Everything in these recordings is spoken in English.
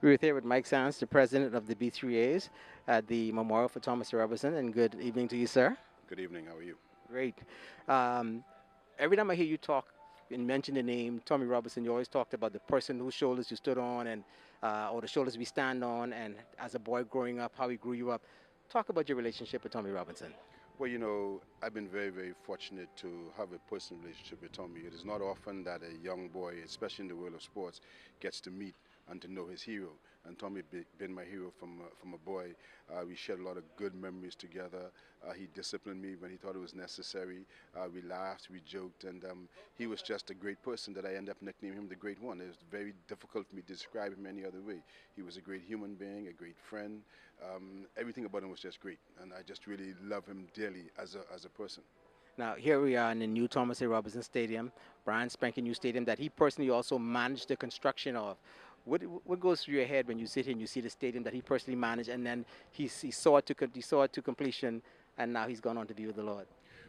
We're here with Mike Sands, the president of the B3As at the Memorial for Thomas Robinson. And good evening to you, sir. Good evening. How are you? Great. Um, every time I hear you talk and mention the name Tommy Robinson, you always talked about the person whose shoulders you stood on, and or the shoulders we stand on, and as a boy growing up, how he grew you up. Talk about your relationship with Tommy Robinson. Well, I've been very, very fortunate to have a personal relationship with Tommy. It is not often that a young boy, especially in the world of sports, gets to meet and to know his hero. And Tommy been my hero from a boy. We shared a lot of good memories together. He disciplined me when he thought it was necessary. We laughed, we joked, and he was just a great person that I ended up nicknaming him the Great One. It was very difficult for me to describe him any other way. He was a great human being, a great friend. Everything about him was just great, and I just really love him dearly as a person. Now, here we are in the new Thomas A. Robinson Stadium, brand spanking new stadium that he personally also managed the construction of. What goes through your head when you sit here and you see the stadium that he personally managed, and then he saw it to he saw it to completion, and now he's gone on to be with the Lord?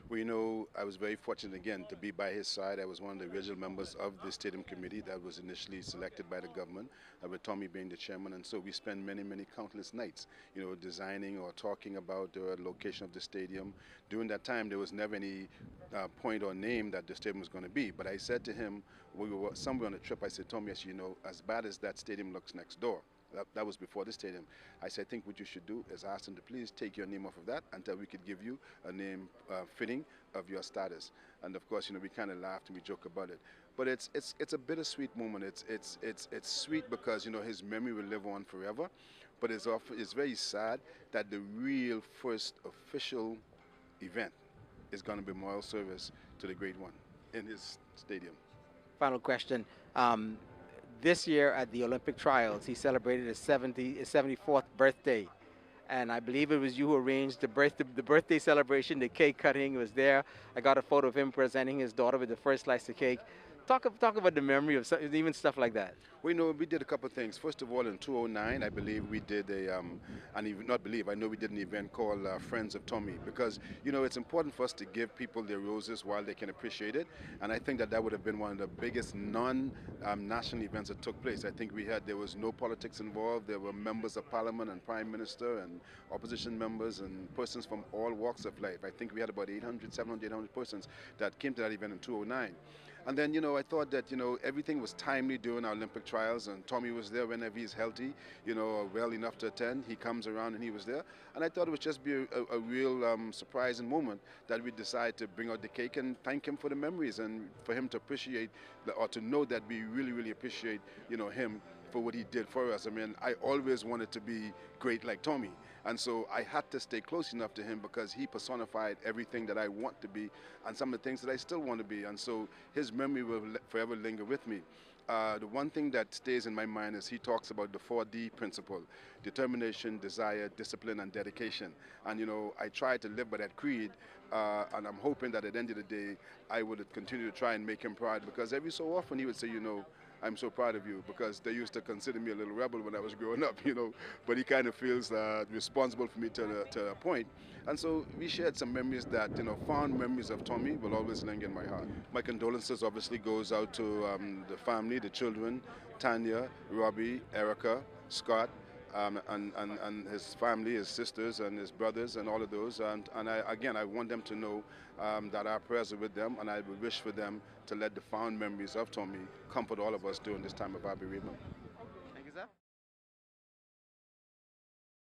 Well, I was very fortunate again to be by his side. I was one of the original members of the stadium committee that was initially selected by the government, with Tommy being the chairman. And so we spent many, many countless nights, designing or talking about the location of the stadium. During that time, there was never any point or name that the stadium was going to be. But I said to him, we were somewhere on a trip, I said, Tommy, as bad as that stadium looks next door, that was before the stadium. I said, I think what you should do is ask them to please take your name off of that until we could give you a name fitting of your status. And of course, we kind of laughed and we joke about it. But it's a bittersweet moment. It's sweet because his memory will live on forever. But it's very sad that the real first official event is going to be memorial service to the Great One in his stadium. Final question. This year at the Olympic trials, he celebrated his 74th birthday. And I believe it was you who arranged the birthday celebration, the cake cutting was there. I got a photo of him presenting his daughter with the first slice of cake. Talk about the memory of even stuff like that. We know we did a couple of things. First of all, in 2009, I believe we did not believe, I know we did an event called Friends of Tommy, because, it's important for us to give people their roses while they can appreciate it. And I think that would have been one of the biggest non-national events that took place. I think there was no politics involved. There were members of parliament and prime minister and opposition members and persons from all walks of life. I think we had about 800, 700, 800 persons that came to that event in 2009. And then, I thought that, everything was timely during our Olympic trials, and Tommy was there whenever he's healthy, well enough to attend. He comes around and he was there. And I thought it would just be a real surprising moment that we decided to bring out the cake and thank him for the memories and for him to appreciate, or to know that we really, really appreciate, him for what he did for us. I mean, I always wanted to be great like Tommy. And so I had to stay close enough to him because he personified everything that I want to be and some of the things that I still want to be. And so his memory will forever linger with me. The one thing that stays in my mind is he talks about the 4D principle: determination, desire, discipline, and dedication. And, I try to live by that creed, and I'm hoping that at the end of the day, I would continue to try and make him proud, because every so often he would say, I'm so proud of you, because they used to consider me a little rebel when I was growing up, but he kind of feels responsible for me to a point. And so we shared some memories that, fond memories of Tommy will always linger in my heart. My condolences obviously goes out to the family, the children, Tanya, Robbie, Erica, Scott, and his family, his sisters and his brothers and all of those. And I want them to know that our prayers are with them, and I would wish for them to let the fond memories of Tommy comfort all of us during this time of our bereavement.